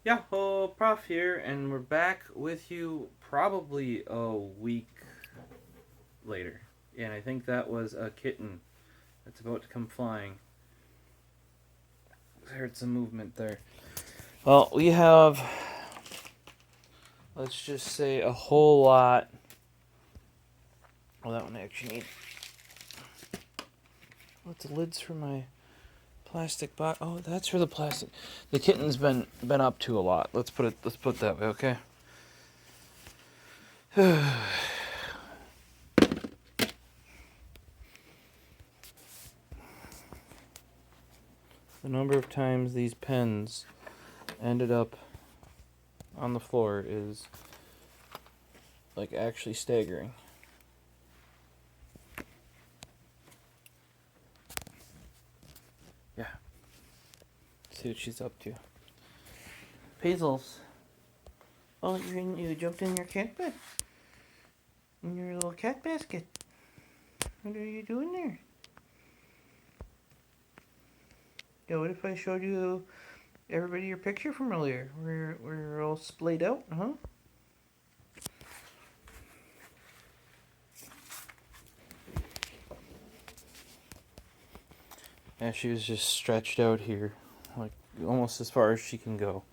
Yahoo, Prof here, and we're back with you probably a week later. And I think that was a kitten that's about to come flying. I heard some movement there. Well, we have, let's just say, a whole lot. Well, that one I actually need. What's the lids for my plastic box? Oh, that's for the plastic. The kitten's been up to a lot. Let's put it that way, okay? The number of times these pens ended up on the floor is like actually staggering. Yeah. See what she's up to. Paisels. Oh, you jumped in your cat bed. In your little cat basket. What are you doing there? Yeah, what if I showed you everybody your picture from earlier? We're all splayed out, huh? Yeah, she was just stretched out here, like almost as far as she can go.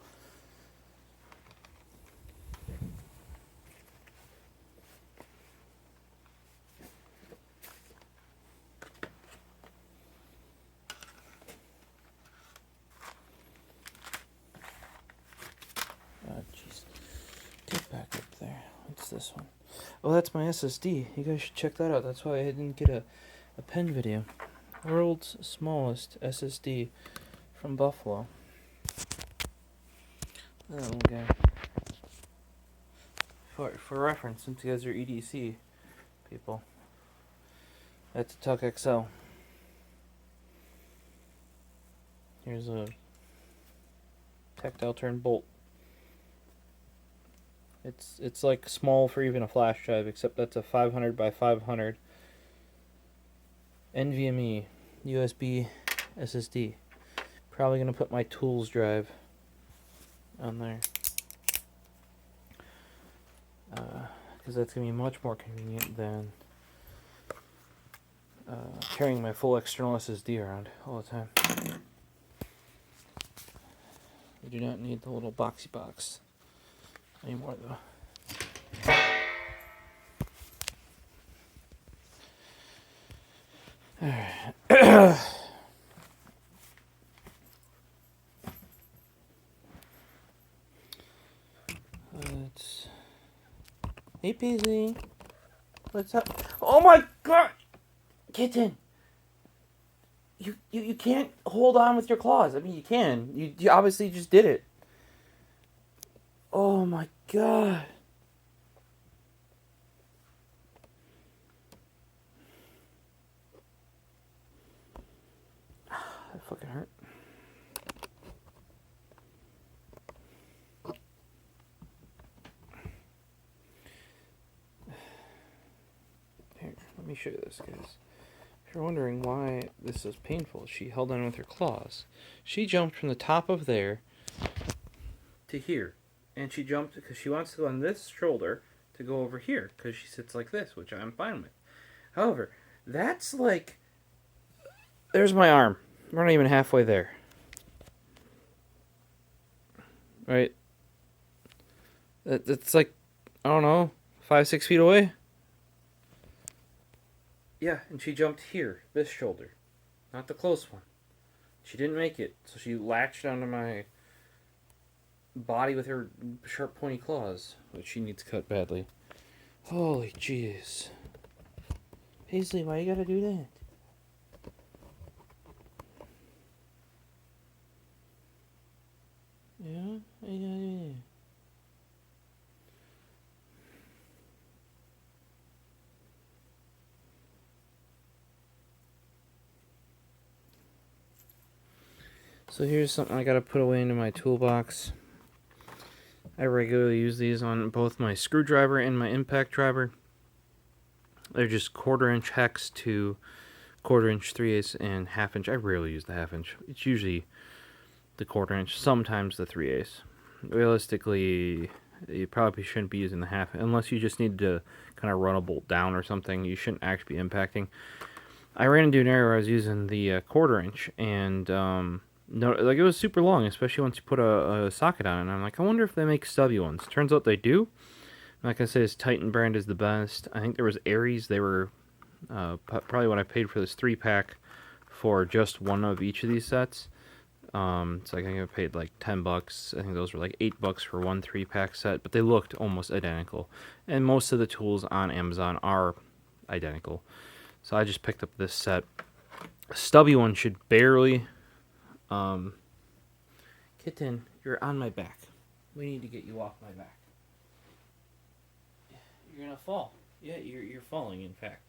Oh, jeez. Get back up there. What's this one? Oh, that's my SSD. You guys should check that out. That's why I didn't get a pen video. World's smallest SSD from Buffalo. That little guy. For reference, since you guys are EDC people, that's a Tuck XL. Here's a tactile turn bolt. It's like small for even a flash drive, except that's a 500 by 500 NVMe USB SSD. Probably gonna put my tools drive on there, because that's gonna be much more convenient than carrying my full external SSD around all the time. We do not need the little boxy box anymore, though. Alright. Let's... Hey, Paisley. What's up? Oh my god! Kitten! You can't hold on with your claws. I mean, you can. You obviously just did it. Oh my god. That fucking hurt. Here, let me show you this, guys. If you're wondering why this is painful, she held on with her claws. She jumped from the top of there to here. And she jumped because she wants to go on this shoulder to go over here because she sits like this, which I'm fine with. However, that's like... There's my arm. We're not even halfway there. Right? It's like, I don't know, 5-6 feet away. Yeah, and she jumped here, this shoulder. Not the close one. She didn't make it, so she latched onto my body with her sharp pointy claws, which she needs cut badly. Holy jeez. Paisley, why you gotta do that? Yeah? Why you gotta do that? So here's something I gotta put away into my toolbox. I regularly use these on both my screwdriver and my impact driver. They're just 1/4 inch hex to 1/4 inch 3/8 and 1/2 inch. I rarely use the 1/2 inch. It's usually the 1/4 inch, sometimes the 3/8. realistically, you probably shouldn't be using the half, unless you just need to kind of run a bolt down or something. You shouldn't actually be impacting. I ran into an area where I was using the quarter inch, and no, like it was super long, especially once you put a socket on it. And I'm like, I wonder if they make stubby ones. Turns out they do. Like I say, this Titan brand is the best. I think there was Aries. They were probably what I paid for this 3-pack for just one of each of these sets. It's like I think I paid like $10. I think those were like $8 for one 3-pack set, but they looked almost identical. And most of the tools on Amazon are identical. So I just picked up this set. A stubby one should barely. Kitten, you're on my back. We need to get you off my back. You're gonna fall. Yeah, you're falling. In fact,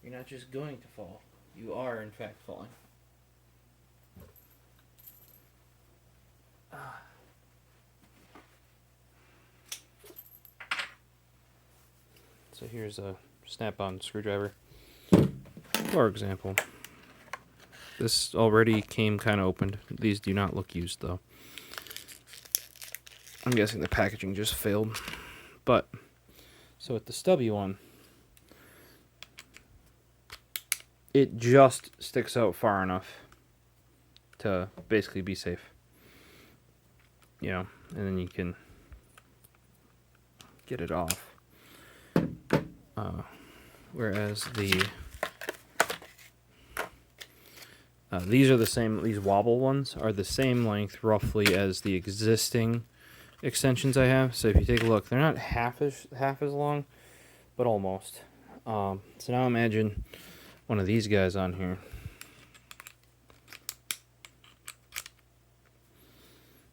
you're not just going to fall. You are in fact falling. So here's a snap-on screwdriver. For example, this already came kind of opened. These do not look used though. I'm guessing the packaging just failed. But, so with the stubby one, it just sticks out far enough to basically be safe. You know, and then you can get it off. Whereas these are the same, these wobble ones are the same length roughly as the existing extensions I have. So if you take a look, they're not half as long, but almost. So now imagine one of these guys on here.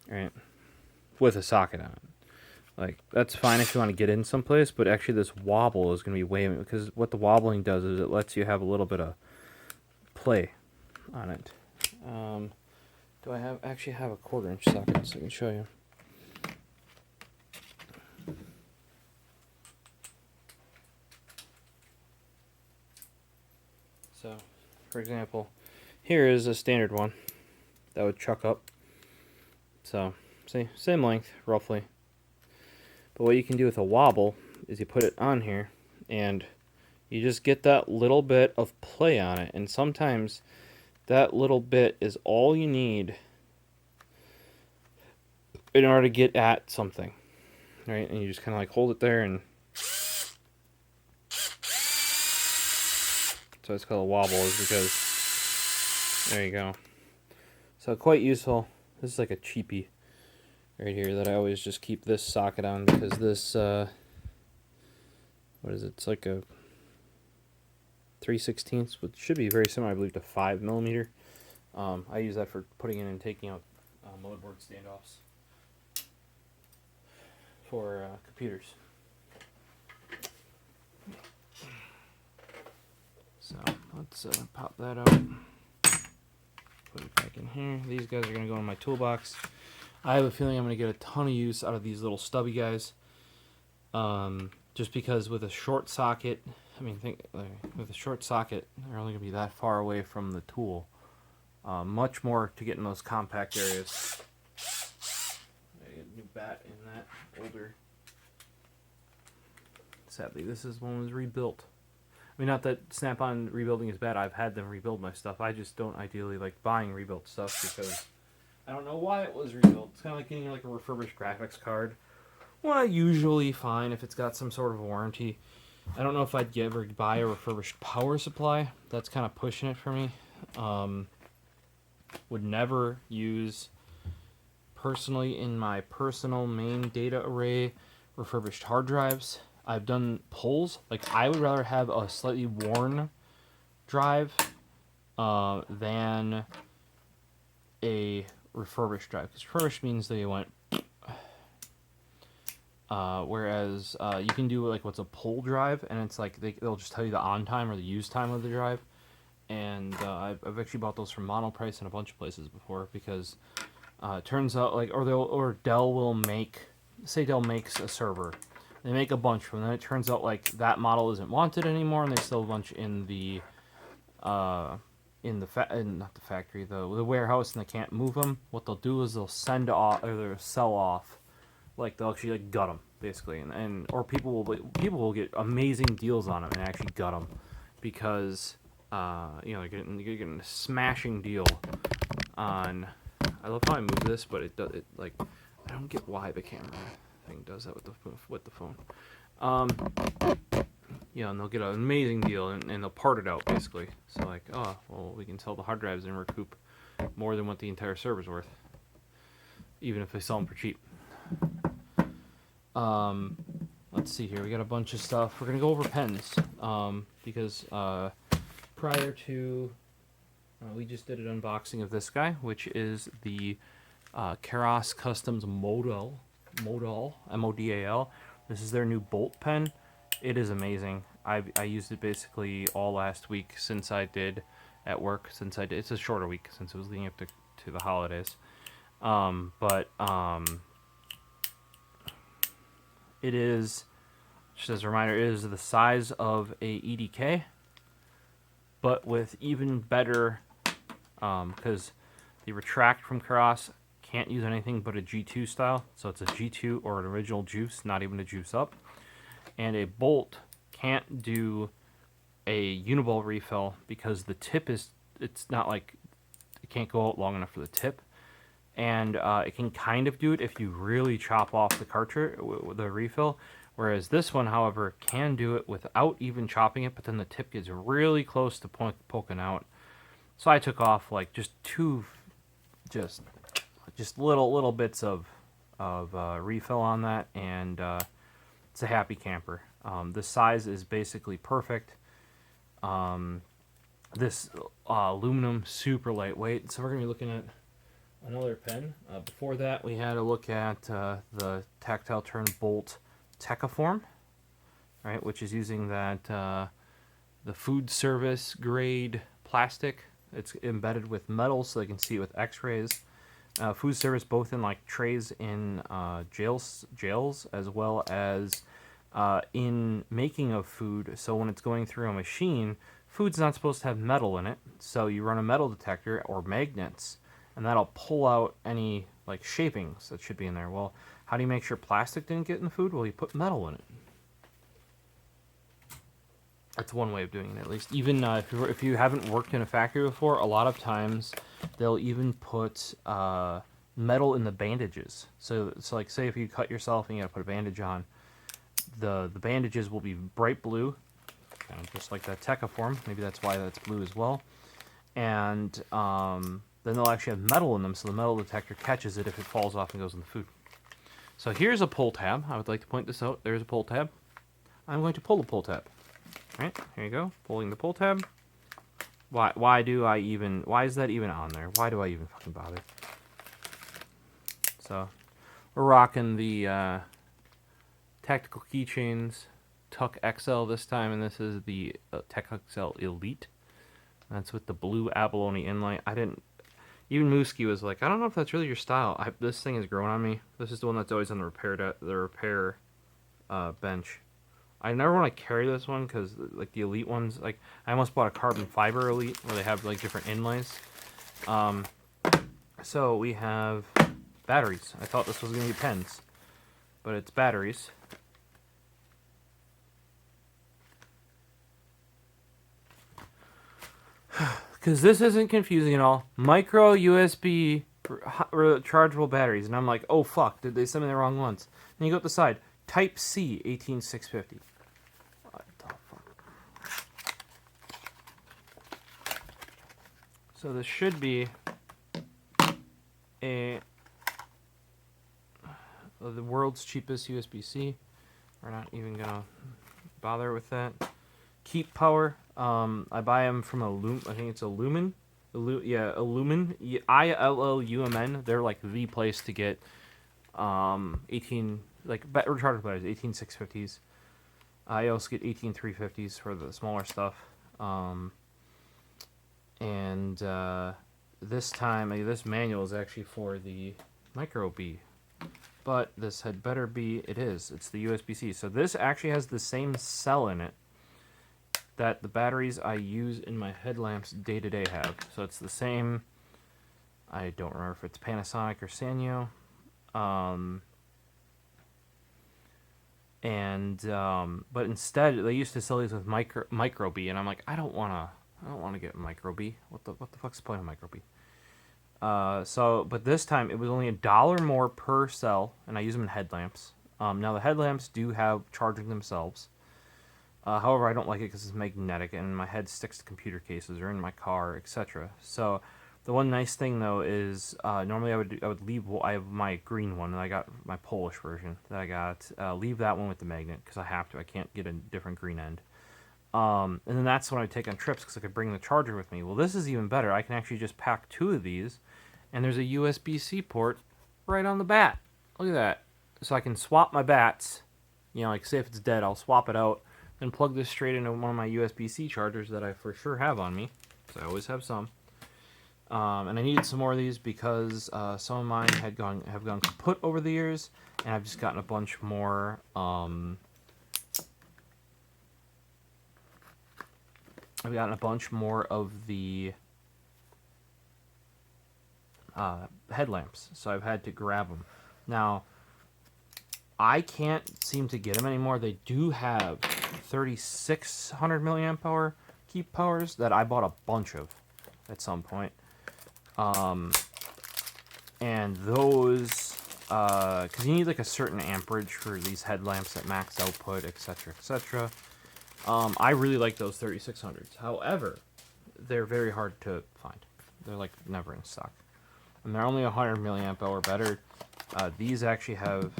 Right, with a socket on it. Like, that's fine if you want to get in someplace, but actually this wobble is going to be way, because what the wobbling does is it lets you have a little bit of play on it. Do I actually have a 1/4 inch socket so I can show you? So, for example, here is a standard one that would chuck up. So, see, same length, roughly. But what you can do with a wobble is you put it on here, and you just get that little bit of play on it. And sometimes that little bit is all you need in order to get at something. Right? And you just kind of like hold it there, and so it's called a wobble, is because there you go. So quite useful. This is like a cheapie right here that I always just keep this socket on, because this what is it? It's like a 3/16, which should be very similar, I believe, to 5mm. I use that for putting in and taking out motherboard standoffs for computers. So let's pop that out, put it back in here. These guys are going to go in my toolbox. I have a feeling I'm going to get a ton of use out of these little stubby guys. Just because with a short socket, I mean, with a short socket, they're only going to be that far away from the tool. Much more to get in those compact areas. I get a new bat in that, older. Sadly, this one was rebuilt. I mean, not that Snap-on rebuilding is bad. I've had them rebuild my stuff. I just don't ideally like buying rebuilt stuff because I don't know why it was rebuilt. It's kind of like getting like a refurbished graphics card. Well, usually fine if it's got some sort of warranty. I don't know if I'd ever buy a refurbished power supply. That's kind of pushing it for me. Would never use, personally, in my personal main data array, refurbished hard drives. I've done pulls. Like, I would rather have a slightly worn drive than a refurbished drive. Because refurbished means they went... whereas you can do like what's a pull drive, and it's like they'll just tell you the on time or the use time of the drive. And I've actually bought those from Monoprice and a bunch of places before, because it turns out like or Dell will make, say Dell makes a server, they make a bunch of them, and then it turns out like that model isn't wanted anymore, and they sell a bunch in the not the factory, the warehouse, and they can't move them. What they'll do is they'll send off, or they'll sell off Like they'll actually like gut them basically, and or people will get amazing deals on them and actually gut them because you know you're getting a smashing deal on. I love how I move this, but it does it like I don't get why the camera thing does that with the phone. Yeah, and they'll get an amazing deal and they'll part it out basically. So like, oh well, we can sell the hard drives and recoup more than what the entire server's worth, even if they sell them for cheap. Let's see here. We got a bunch of stuff. We're gonna go over pens because prior to we just did an unboxing of this guy, which is the Keras Customs Modal M-O-D-A-L. This is their new Bolt pen. It is amazing. I used it basically all last week since I did at work. It's a shorter week since it was leading up to the holidays. It is, just as a reminder, it is the size of a EDK, but with even better, because the retract from Keras can't use anything but a G2 style, so it's a G2 or an original juice, not even a juice up, and a bolt can't do a uniball refill because the tip it's not like, it can't go out long enough for the tip. And it can kind of do it if you really chop off the cartridge with the refill, whereas this one, however, can do it without even chopping it, but then the tip gets really close to poking out. So I took off like just little bits of refill on that, and it's a happy camper. The size is basically perfect. This aluminum, super lightweight, so we're gonna be looking at another pen. Before that, we had a look at the tactile turn bolt Techaform, right, which is using that the food service grade plastic. It's embedded with metal, so they can see it with X-rays. Food service, both in like trays in jails, as well as in making of food. So when it's going through a machine, food's not supposed to have metal in it, so you run a metal detector or magnets, and that'll pull out any like shapings that should be in there. Well, how do you make sure plastic didn't get in the food? Well, you put metal in it. That's one way of doing it, at least. Even if you haven't worked in a factory before, a lot of times they'll even put metal in the bandages. So like, say if you cut yourself and you gotta put a bandage on, the bandages will be bright blue, kind of just like that Techaform. Maybe that's why that's blue as well. And then they'll actually have metal in them, so the metal detector catches it if it falls off and goes in the food. So here's a pull tab. I would like to point this out. There's a pull tab. I'm going to pull the pull tab. All right, here you go. Pulling the pull tab. Why is that even on there? Why do I even fucking bother? So we're rocking the tactical keychains Tuck XL this time, and this is the Tech XL Elite. That's with the blue abalone inlay. Even Mooski was like, I don't know if that's really your style. This thing has grown on me. This is the one that's always on the repair bench. I never want to carry this one because like the Elite ones, like I almost bought a carbon fiber Elite where they have like different inlays. So we have batteries. I thought this was going to be pens, but it's batteries. Because this isn't confusing at all. Micro USB rechargeable batteries. And I'm like, oh fuck, did they send me the wrong ones? And you go up the side. Type C 18650. What the fuck? So this should be the world's cheapest USB-C. We're not even going to bother with that. Keep power. I buy them from I think it's Illumin. Illumin. ILLUMN. They're like the place to get 18 like rechargeable batteries, 18650s. I also get 18350s for the smaller stuff. This time, this manual is actually for the Micro B. But this had better be, it's the USB-C. So this actually has the same cell in it that the batteries I use in my headlamps day-to-day have. So it's the same, I don't remember if it's Panasonic or Sanyo. And but instead they used to sell these with micro B, and I'm like, I don't want to get micro B. What the fuck's the point of micro B? But this time it was only $1 more per cell, and I use them in headlamps. Now the headlamps do have charging themselves. However, I don't like it because it's magnetic, and my head sticks to computer cases or in my car, etc. So the one nice thing though is normally I would leave. I have my green one, and I got my Polish version that I got. Leave that one with the magnet because I have to. I can't get a different green end. And then that's when I take on trips because I could bring the charger with me. Well, this is even better. I can actually just pack 2 of these, and there's a USB-C port right on the bat. Look at that. So I can swap my bats. You know, like say if it's dead, I'll swap it out, then plug this straight into one of my USB-C chargers that I for sure have on me, because I always have some. And I needed some more of these because some of mine have gone kaput over the years, and I've just gotten a bunch more. I've gotten a bunch more of the headlamps, so I've had to grab them. Now, I can't seem to get them anymore. They do have 3600 milliamp hour keep powers that I bought a bunch of at some point. And those, because you need like a certain amperage for these headlamps at max output, etc., etc. I really like those 3600s. However, they're very hard to find. They're like never in stock. And they're only 100 milliamp hour better. These actually have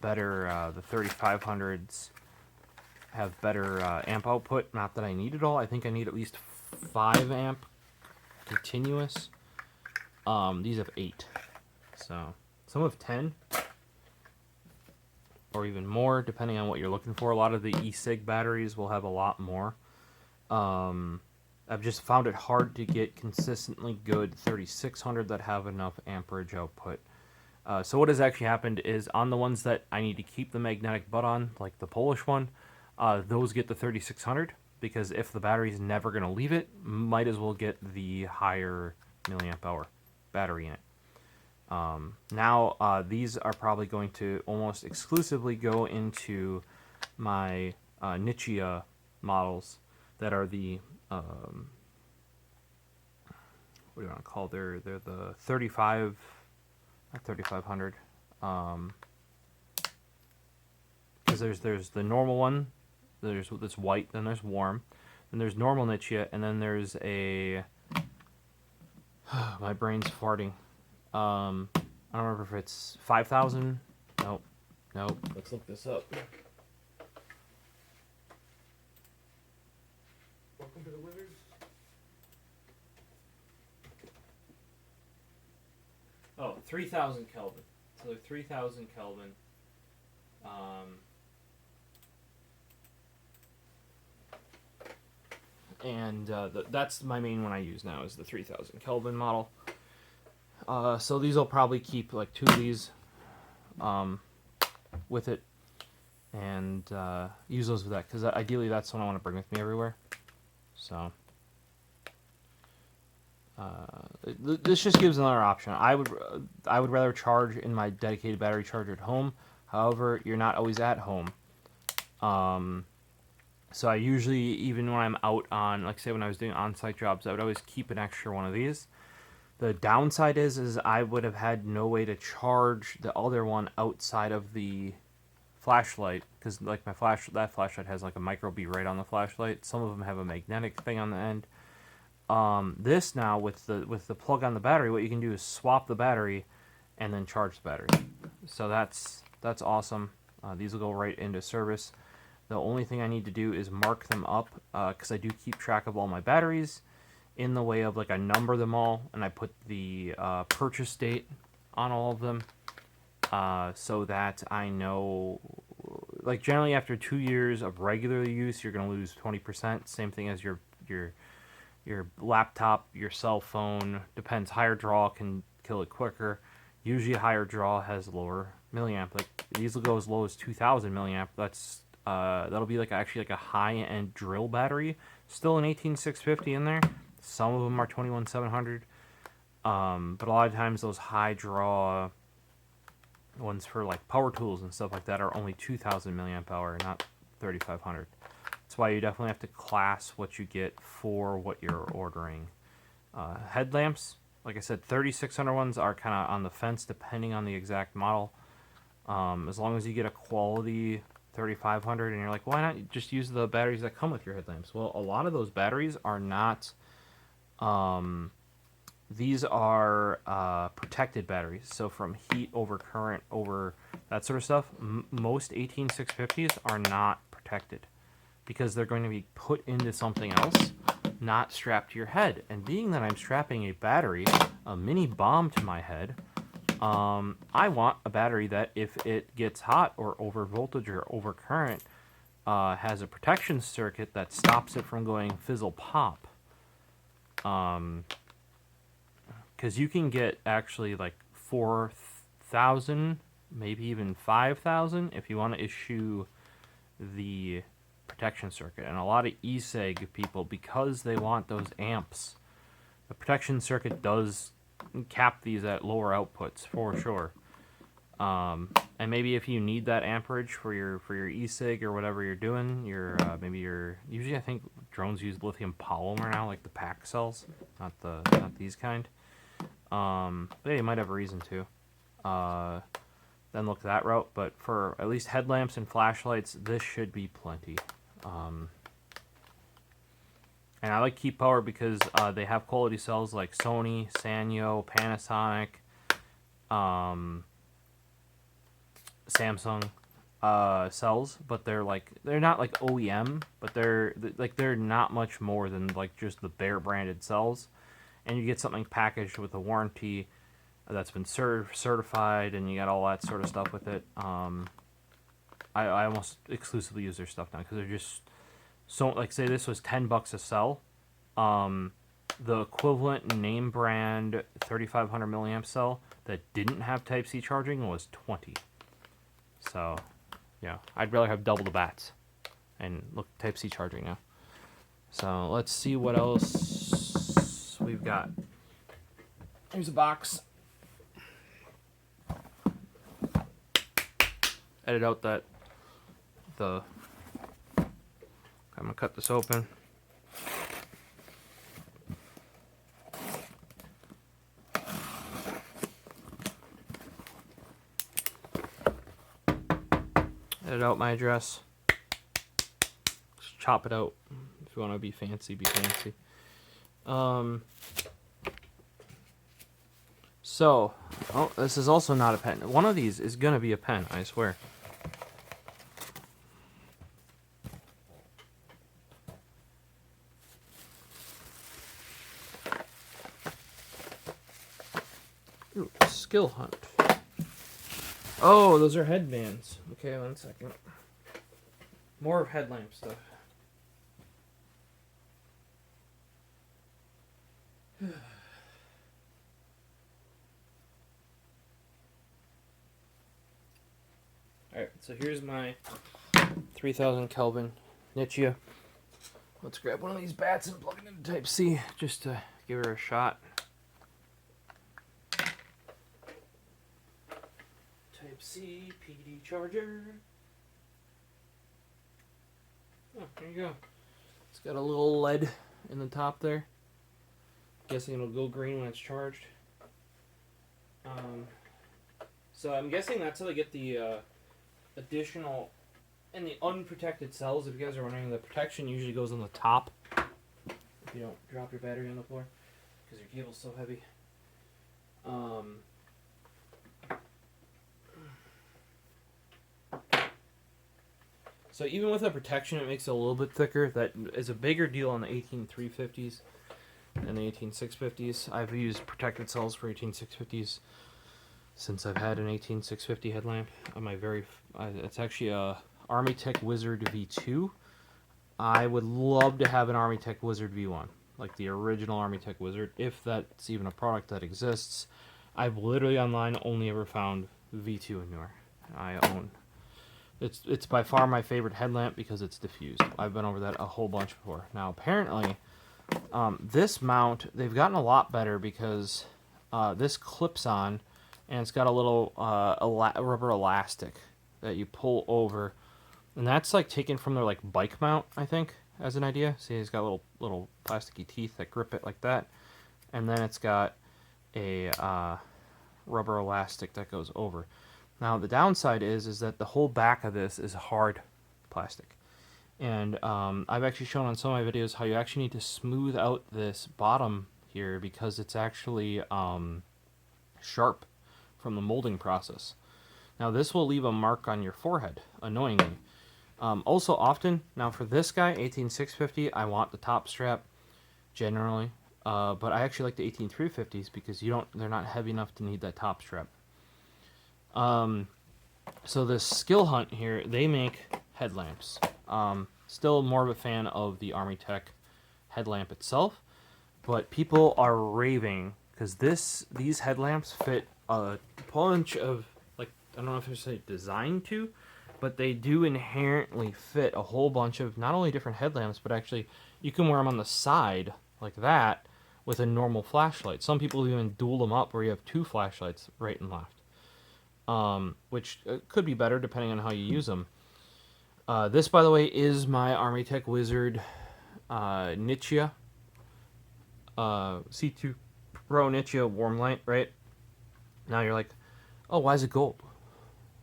better, the 3500s have better amp output. Not that I need it all. I think I need at least 5 amp continuous. These have 8. So some have 10. Or even more, depending on what you're looking for. A lot of the e-cig batteries will have a lot more. I've just found it hard to get consistently good 3600 that have enough amperage output. So what has actually happened is on the ones that I need to keep the magnetic butt on, like the Polish one, those get the 3600, because if the battery's never going to leave it, might as well get the higher milliamp hour battery in it. Now, these are probably going to almost exclusively go into my Nichia models that are the, what do you want to call it? They're the 35, not 3500, because there's the normal one, there's this white, then there's warm, then there's normal Nichia, and then there's a, my brain's farting. I don't remember if it's 5,000. Nope. Let's look this up. Welcome to the Wizards. Oh, 3,000 Kelvin. So they're 3,000 Kelvin. That's my main one I use now is the 3,000 Kelvin model. So these will probably keep like 2 of these with it, and use those with that, because ideally that's what I want to bring with me everywhere. So this just gives another option. I would rather charge in my dedicated battery charger at home. However, you're not always at home. So I usually, even when I'm out on, like say when I was doing on-site jobs, I would always keep an extra one of these. The downside is I would have had no way to charge the other one outside of the flashlight, because like that flashlight has like a micro B right on the flashlight. Some of them have a magnetic thing on the end. This now with the plug on the battery, what you can do is swap the battery and then charge the battery. So that's awesome. These will go right into service. The only thing I need to do is mark them up, because I do keep track of all my batteries, in the way of like I number them all and I put the purchase date on all of them, so that I know, like generally after 2 years of regular use you're going to lose 20%. Same thing as your laptop, your cell phone, depends. Higher draw can kill it quicker. Usually a higher draw has lower milliamp. Like these will go as low as 2,000 milliamp. That's that'll be like actually like a high-end drill battery. Still an 18650 in there. Some of them are 21700, but a lot of times those high draw ones for like power tools and stuff like that are only 2,000 milliamp hour, not 3,500. That's why you definitely have to class what you get for what you're ordering. Headlamps, like I said, 3,600 ones are kind of on the fence depending on the exact model. As long as you get a quality 3,500 and you're like, why not just use the batteries that come with your headlamps? Well, a lot of those batteries are not, these are protected batteries. So from heat, over current, over that sort of stuff, most 18650s are not protected because they're going to be put into something else, not strapped to your head. And being that I'm strapping a battery, a mini bomb to my head, I want a battery that if it gets hot or over voltage or over current, has a protection circuit that stops it from going fizzle pop. Because you can get actually like 4,000, maybe even 5,000 if you want to issue the protection circuit. And a lot of e-seg people, because they want those amps, the protection circuit does cap these at lower outputs for sure. And maybe if you need that amperage for your e-cig or whatever you're doing, usually I think drones use lithium polymer now, like the pack cells, not these kind. But yeah, you might have a reason to. Then look that route. But for at least headlamps and flashlights, this should be plenty. And I like Keep Power because they have quality cells like Sony, Sanyo, Panasonic, Samsung cells, but they're not like OEM, but they're not much more than like just the bare branded cells, and you get something packaged with a warranty that's been certified, and you got all that sort of stuff with it. I almost exclusively use their stuff now because they're just so, like, say this was $10 a cell. The equivalent name brand 3,500 milliamp cell that didn't have Type-C charging was 20. So, yeah, I'd rather have double the bats. And look, Type-C charging now. So let's see what else we've got. Here's a box. Edit out I'm gonna cut this open. Edit out my address. Just chop it out. If you want to be fancy, be fancy. So, this is also not a pen. One of these is gonna be a pen, I swear. Ooh, skill hunt. Oh, those are headbands. Okay, 1 second. More headlamp stuff. Alright, so here's my 3000 Kelvin Nichia. Let's grab one of these bats and plug it into Type-C just to give her a shot. Type-C PD charger. Oh, there you go. It's got a little LED in the top there. Guessing it'll go green when it's charged. So I'm guessing that's how they get the additional and the unprotected cells. If you guys are wondering, the protection usually goes on the top if you don't drop your battery on the floor because your cable's so heavy. So even with the protection, it makes it a little bit thicker. That is a bigger deal on the 18350s than the 18650s. I've used protected cells for 18650s since I've had an 18650 headlamp. On my it's actually a Armitech Wizard V2. I would love to have an Armitech Wizard V1, like the original Armitech Wizard, if that's even a product that exists. I've literally online only ever found V2 and newer. I own. It's by far my favorite headlamp because it's diffused. I've been over that a whole bunch before. Now apparently, this mount, they've gotten a lot better because this clips on and it's got a little rubber elastic that you pull over, and that's like taken from their like bike mount, I think, as an idea. See, it's got little plasticky teeth that grip it like that, and then it's got a rubber elastic that goes over. Now the downside is that the whole back of this is hard plastic, and I've actually shown on some of my videos how you actually need to smooth out this bottom here because it's actually sharp from the molding process. Now this will leave a mark on your forehead, annoyingly. Also often, now for this guy, 18650, I want the top strap generally, but I actually like the 18350s because they're not heavy enough to need that top strap. So this Skill Hunt here, they make headlamps. Still more of a fan of the Army Tech headlamp itself, but people are raving because these headlamps fit a bunch of, like, I don't know if it's designed to, but they do inherently fit a whole bunch of not only different headlamps, but actually you can wear them on the side like that with a normal flashlight. Some people even dual them up where you have two flashlights right and left, which could be better depending on how you use them. This, by the way, is my Army Tech Wizard Nichia C2 Pro Nichia warm light, right? Now you're like, oh, why is it gold?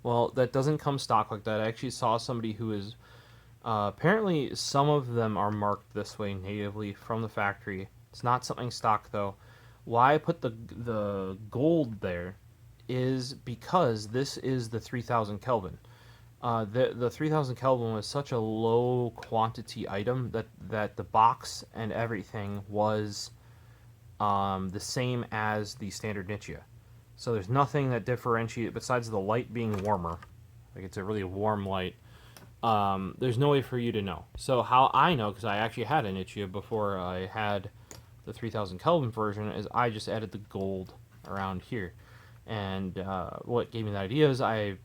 Well, that doesn't come stock like that. I actually saw somebody who is apparently some of them are marked this way natively from the factory. It's not something stock though. Why I put the gold there is because this is the 3000 Kelvin. The 3000 Kelvin was such a low quantity item that the box and everything was the same as the standard Nichia. So there's nothing that differentiates besides the light being warmer. Like it's a really warm light. There's no way for you to know. So how I know, because I actually had a Nichia before I had the 3000 Kelvin version, is I just added the gold around here. And what gave me the idea is my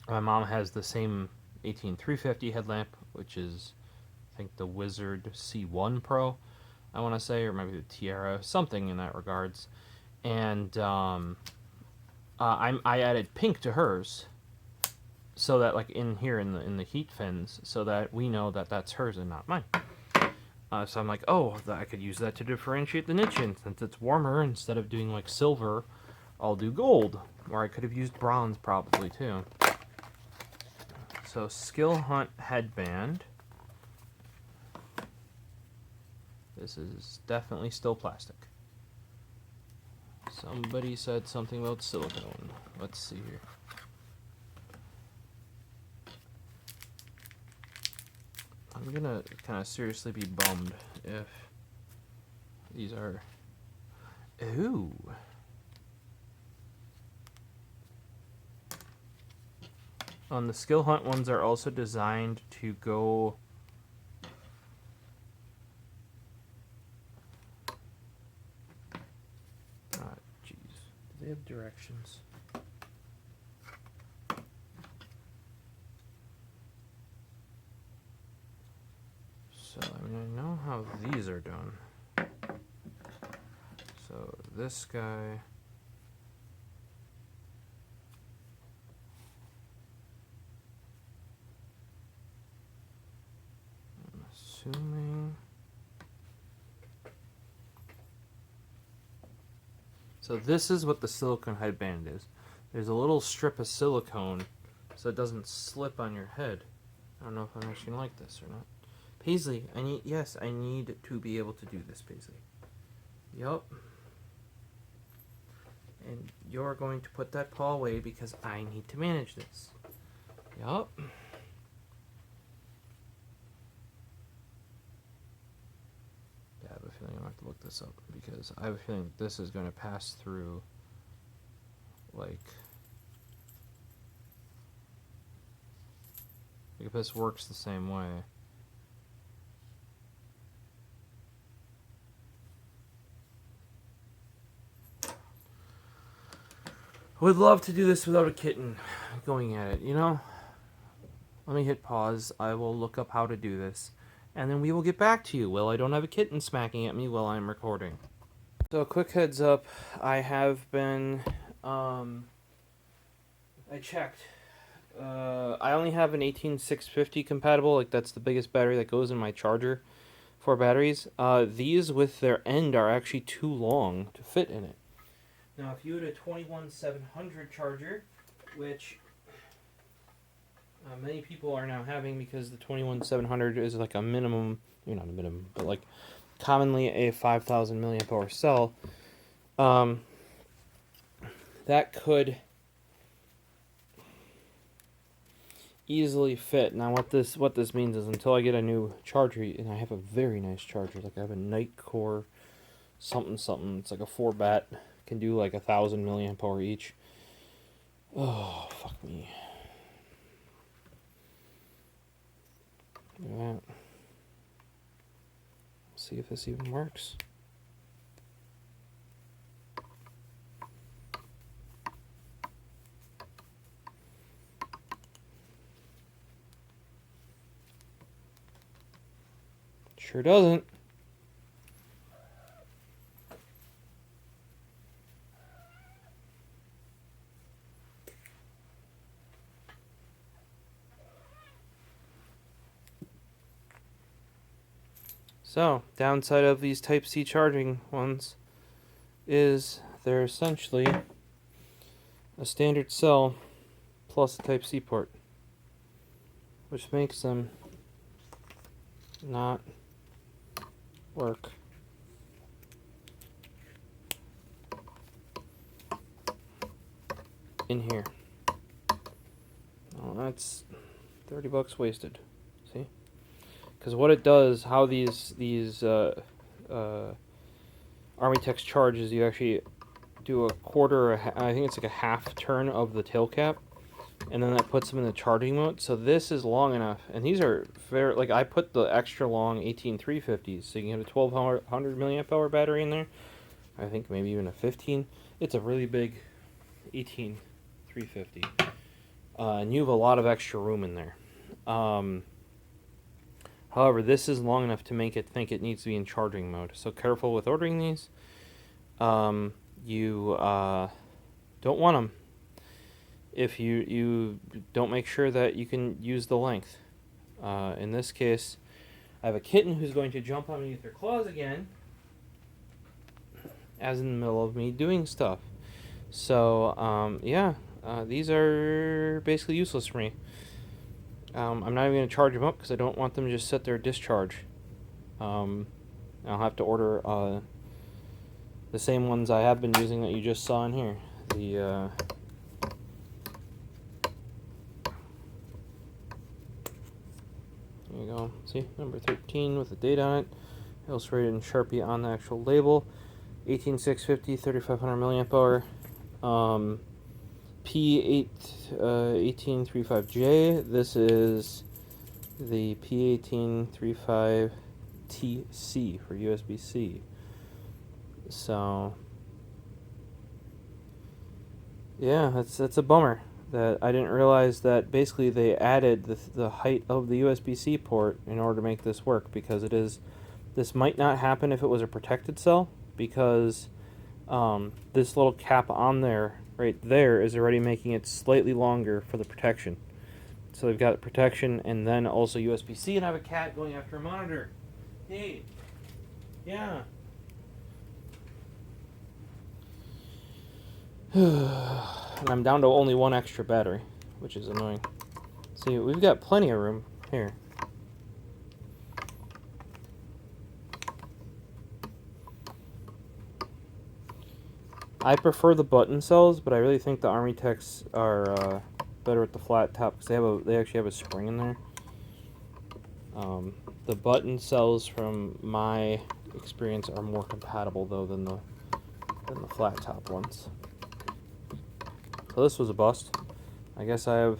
mom has the same 18350 headlamp, which is I think the Wizard C1 Pro, I want to say, or maybe the Tiara, something in that regards. And I added pink to hers, so that like in here in the heat fins, so that we know that that's hers and not mine. So I'm like, oh, I could use that to differentiate the niche, and since it's warmer, instead of doing like silver, I'll do gold, or I could have used bronze probably too. So Skill Hunt headband. This is definitely still plastic. Somebody said something about silicone. Let's see here. I'm gonna kind of seriously be bummed if these are... Ooh. The Skill Hunt ones are also designed to go... Jeez. Do they have directions? So, I mean, I know how these are done. So, this guy... I'm assuming... So this is what the silicone headband is. There's a little strip of silicone so it doesn't slip on your head. I don't know if I'm actually like this or not. Paisley, I need to be able to do this, Paisley. Yup. And you're going to put that paw away because I need to manage this. Yup. Yeah, I have a feeling I'm going to have to look this up because I have a feeling this is going to pass through, like if this works the same way. I would love to do this without a kitten going at it, you know? Let me hit pause. I will look up how to do this. And then we will get back to you. Well, I don't have a kitten smacking at me while I'm recording. So, quick heads up. I have been I checked. I only have an 18650 compatible. Like that's the biggest battery that goes in my charger for batteries. These with their end are actually too long to fit in it. Now, if you had a 21700 charger, which many people are now having because the 21700 is like a minimum, not a minimum, but like commonly a 5000 milliamp hour cell, that could easily fit. Now what this means is until I get a new charger, and I have a very nice charger, like I have a Nightcore something, it's like a 4-bat, can do like 1000 milliamp hour each. Oh, fuck me. Look at that. See if this even works. Sure doesn't. So, downside of these Type-C charging ones is they're essentially a standard cell plus a Type-C port, which makes them not work. In here. Oh, that's $30 wasted. See? Because what it does, how these Armytex charges, you actually do a quarter, I think it's like a half turn of the tail cap, and then that puts them in the charging mode. So this is long enough, and these are very, like I put the extra long 18350s, so you can have a 1200 milliamp hour battery in there. I think maybe even a 15. It's a really big 18350, and you have a lot of extra room in there. However, this is long enough to make it think it needs to be in charging mode. So careful with ordering these. You don't want them if you don't make sure that you can use the length. In this case, I have a kitten who's going to jump underneath her claws again, as in the middle of me doing stuff. So, these are basically useless for me. I'm not even going to charge them up because I don't want them to just sit there discharge. I'll have to order the same ones I have been using that you just saw in here. There you go. See, number 13 with the date on it, illustrated in Sharpie on the actual label. 18650, 3500 milliamp hour. P1835J. This is the P1835TC for USB-C. So, yeah, that's a bummer that I didn't realize that basically they added the height of the USB-C port in order to make this work, because this might not happen if it was a protected cell, because this little cap on there, right there, is already making it slightly longer for the protection. So they've got protection and then also USB-C, and I have a cat going after a monitor. Hey. Yeah. And I'm down to only one extra battery, which is annoying. See, we've got plenty of room here. I prefer the button cells, but I really think the Armytex are better with the flat top because they actually have a spring in there. The button cells, from my experience, are more compatible though than the flat top ones. So this was a bust. I guess I have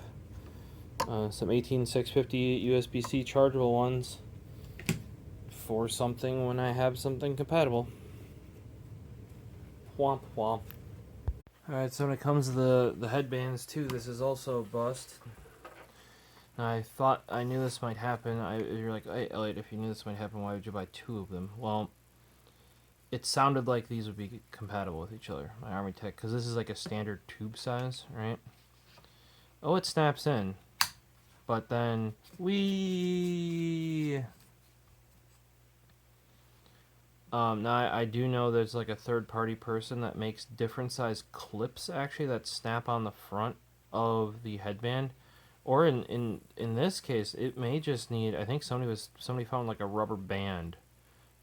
some 18650 USB-C chargeable ones for something when I have something compatible. Womp womp. Alright, so when it comes to the headbands too, this is also a bust. I thought I knew this might happen. You're like, hey Elliot, if you knew this might happen, why would you buy two of them? Well, it sounded like these would be compatible with each other, my Army Tech, because this is like a standard tube size, right? Oh, it snaps in, but then now I do know there's like a third-party person that makes different size clips actually that snap on the front of the headband, or in this case it may just need. I think somebody found like a rubber band,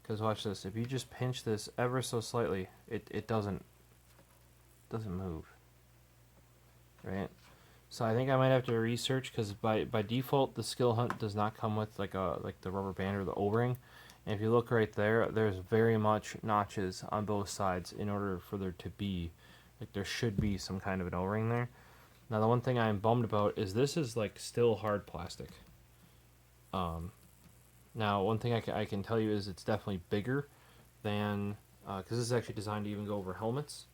because watch this. If you just pinch this ever so slightly, it doesn't move, right? So I think I might have to research, because by default the skill hunt does not come with like the rubber band or the O-ring. And if you look right there, there's very much notches on both sides in order for there to be, like, there should be some kind of an O-ring there. Now the one thing I'm bummed about is this is like still hard plastic. Now one thing I can tell you is it's definitely bigger than, because this is actually designed to even go over helmets.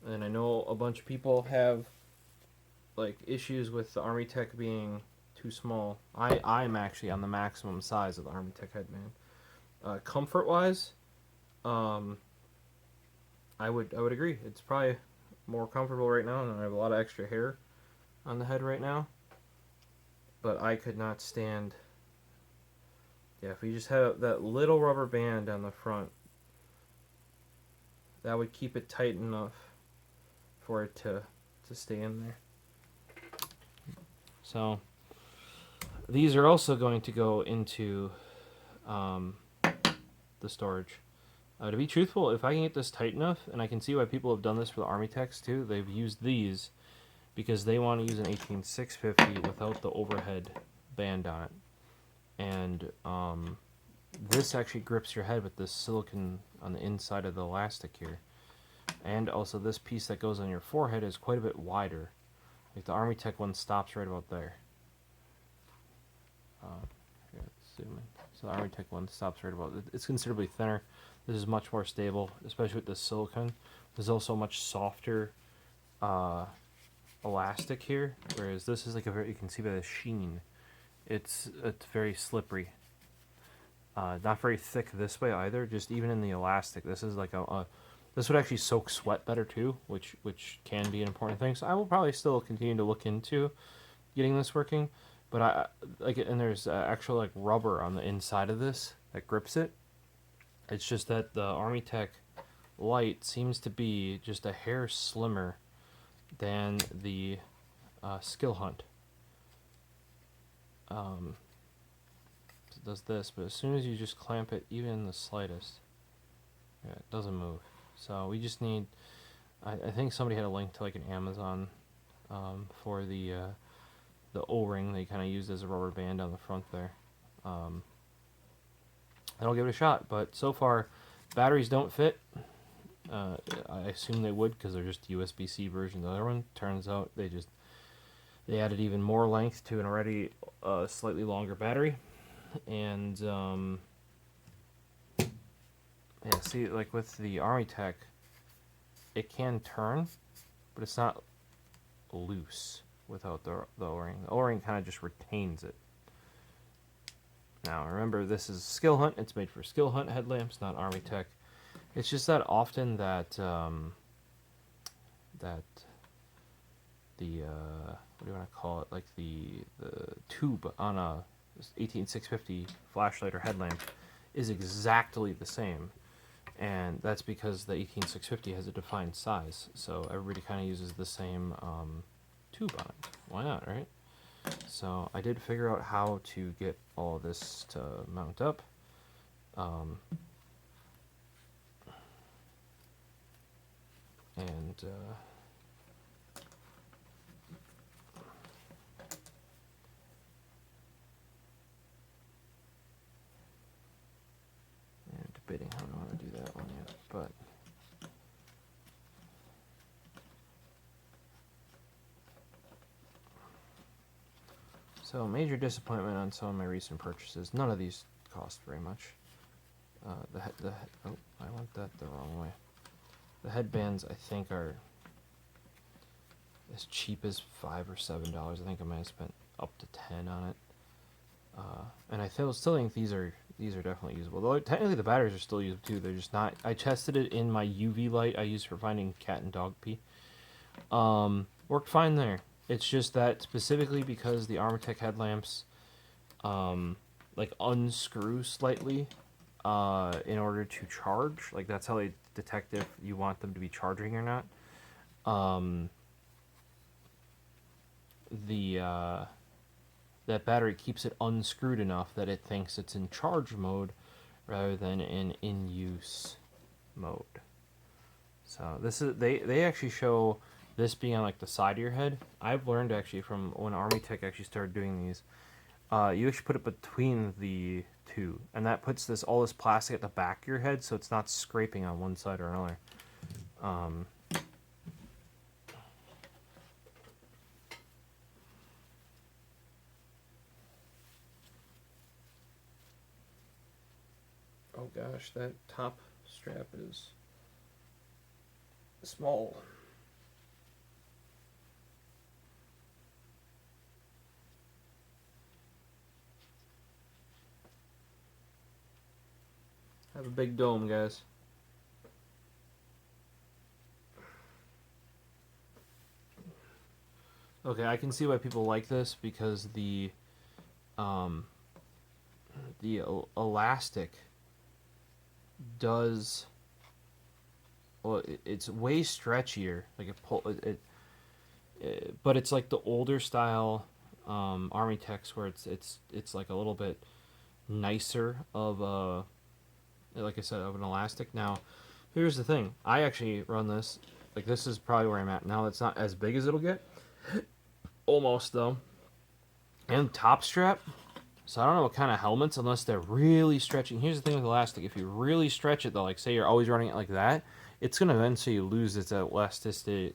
And I know a bunch of people have like issues with the Army Tech being too small. I'm actually on the maximum size of the Army Tech headband. Comfort wise, I would agree. It's probably more comfortable right now, and I have a lot of extra hair on the head right now. But I could not stand. Yeah, if we just had that little rubber band on the front, that would keep it tight enough for it to stay in there. So these are also going to go into the storage. To be truthful, if I can get this tight enough, and I can see why people have done this for the Army Techs too, they've used these because they want to use an 18650 without the overhead band on it. And this actually grips your head with this silicone on the inside of the elastic here. And also this piece that goes on your forehead is quite a bit wider. Like the Army Tech one stops right about there. Here, let's zoom in. So the Army Tech one stops right about. It's considerably thinner. This is much more stable, especially with this silicone. There's also a much softer elastic here, whereas this is like a very. You can see by the sheen, it's very slippery. Not very thick this way either. Just even in the elastic, this is like this would actually soak sweat better too, which can be an important thing. So I will probably still continue to look into getting this working, but I like it. And there's actual like rubber on the inside of this that grips it. It's just that the Army Tech light seems to be just a hair slimmer than the Skill Hunt. It does this, but as soon as you just clamp it, even in the slightest, yeah, it doesn't move. So we just need. I think somebody had a link to like an Amazon for the O-ring they kind of used as a rubber band on the front there. I'll give it a shot, but so far batteries don't fit. I assume they would because they're just USB-C version. The other one, turns out they added even more length to an already slightly longer battery. And yeah, see, like with the Army Tech, it can turn, but it's not loose without the O-ring. The O-ring kind of just retains it. Now, remember, this is Skill Hunt. It's made for Skill Hunt headlamps, not Army Tech. It's just that often that that the what do you want to call it? Like the tube on a 18650 flashlight or headlamp is exactly the same, and that's because the 18650 has a defined size. So everybody kind of uses the same tube on it. Why not, right? So I did figure out how to get all of this to mount up. And debating how I want to do that one yet, but so major disappointment on some of my recent purchases. None of these cost very much. Oh, I went that the wrong way. The headbands I think are as cheap as $5 or $7. I think I might have spent up to $10 on it. And I still think these are these are definitely usable. Though technically the batteries are still usable too. They're just not. I tested it in my UV light I use for finding cat and dog pee. Worked fine there. It's just that specifically because the Armatech headlamps, like unscrew slightly, in order to charge. Like that's how they detect if you want them to be charging or not. That battery keeps it unscrewed enough that it thinks it's in charge mode rather than in use mode. So this is they actually show this being on like the side of your head. I've learned actually from when Army Tech actually started doing these. You actually put it between the two, and that puts all this plastic at the back of your head, so it's not scraping on one side or another. Oh gosh, that top strap is small. I have a big dome, guys. Okay, I can see why people like this because the elastic does, well, it's way stretchier. Like but it's like the older style Army Techs where it's like a little bit nicer of a, like I said, of an elastic. Now, here's the thing. I actually run this. Like this is probably where I'm at now. It's not as big as it'll get. Almost though. And top strap. So I don't know what kind of helmets, unless they're really stretching. Here's the thing with elastic. If you really stretch it though, like say you're always running it like that, it's gonna eventually lose its elasticity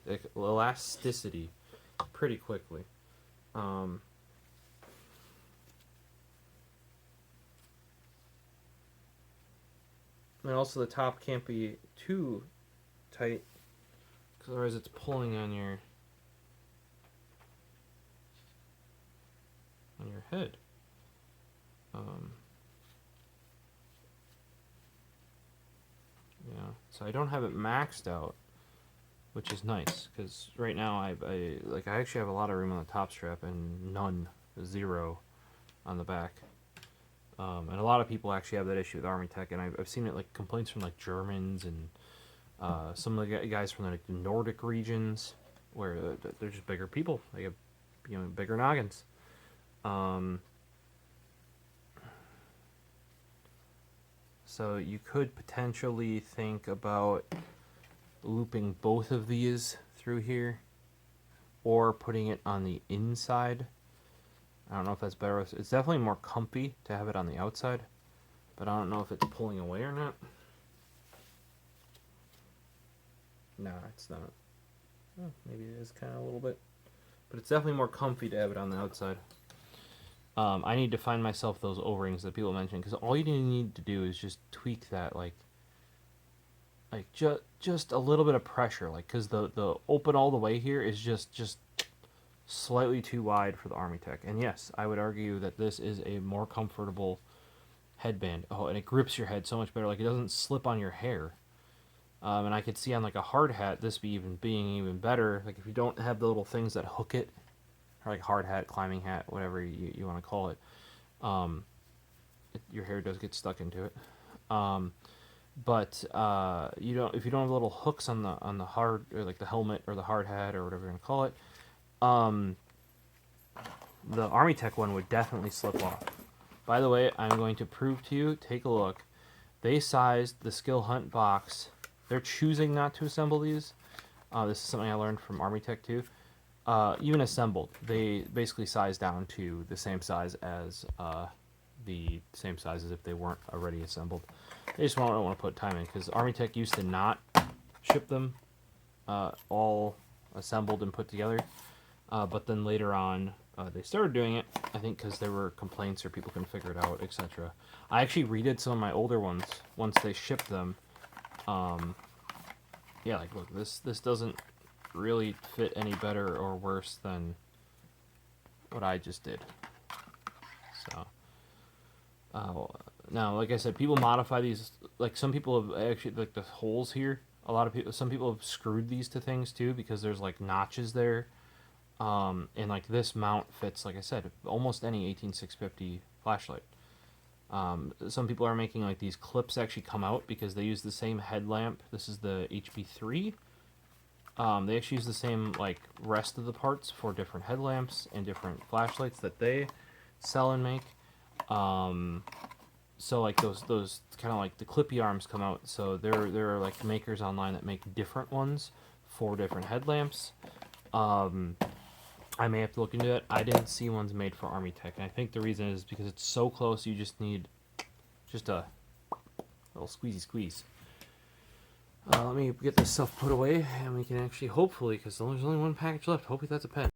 pretty quickly. And also the top can't be too tight, because otherwise it's pulling on your head. Yeah, so I don't have it maxed out, which is nice because right now I actually have a lot of room on the top strap and zero on the back. And a lot of people actually have that issue with Army Tech, and I've seen it like complaints from like Germans and some of the guys from like the Nordic regions where they're just bigger people. They have bigger noggins. So you could potentially think about looping both of these through here or putting it on the inside. I don't know if that's better. It's definitely more comfy to have it on the outside, but I don't know if it's pulling away or not. Nah, it's not. Oh, maybe it is kind of a little bit, but it's definitely more comfy to have it on the outside. I need to find myself those O-rings that people mention, because all you need to do is just tweak that, like just a little bit of pressure, like because the open all the way here is just slightly too wide for the Army Tech. And yes, I would argue that this is a more comfortable headband. Oh, and it grips your head so much better. Like it doesn't slip on your hair. And I could see on like a hard hat this being even better. Like if you don't have the little things that hook it, or like hard hat, climbing hat, whatever you want to call it, your hair does get stuck into it. But if you don't have little hooks on the hard, or like the helmet or the hard hat or whatever you want to call it, the Army Tech one would definitely slip off. By the way, I'm going to prove to you. Take a look. They sized the Skill Hunt box. They're choosing not to assemble these. This is something I learned from Army Tech too. Even assembled, they basically size down to the same size as if they weren't already assembled. They just don't want to put time in, because Army Tech used to not ship them all assembled and put together, but then later on they started doing it, I think because there were complaints or people couldn't figure it out, etc. I actually redid some of my older ones once they shipped them. Yeah, like look, this doesn't really fit any better or worse than what I just did. So Now, like I said, people modify these. Like some people have actually like the holes here. Some people have screwed these to things too because there's like notches there. And like this mount fits, like I said, almost any 18650 flashlight. Some people are making like these clips actually come out because they use the same headlamp. This is the HB3. They actually use the same like rest of the parts for different headlamps and different flashlights that they sell and make. So like those kind of like the clippy arms come out. So there are like makers online that make different ones for different headlamps. I may have to look into it. I didn't see ones made for Army Tech, and I think the reason is because it's so close. You just need just a little squeezy squeeze. Let me get this stuff put away, and we can actually hopefully, because there's only one package left. Hopefully that's a pen.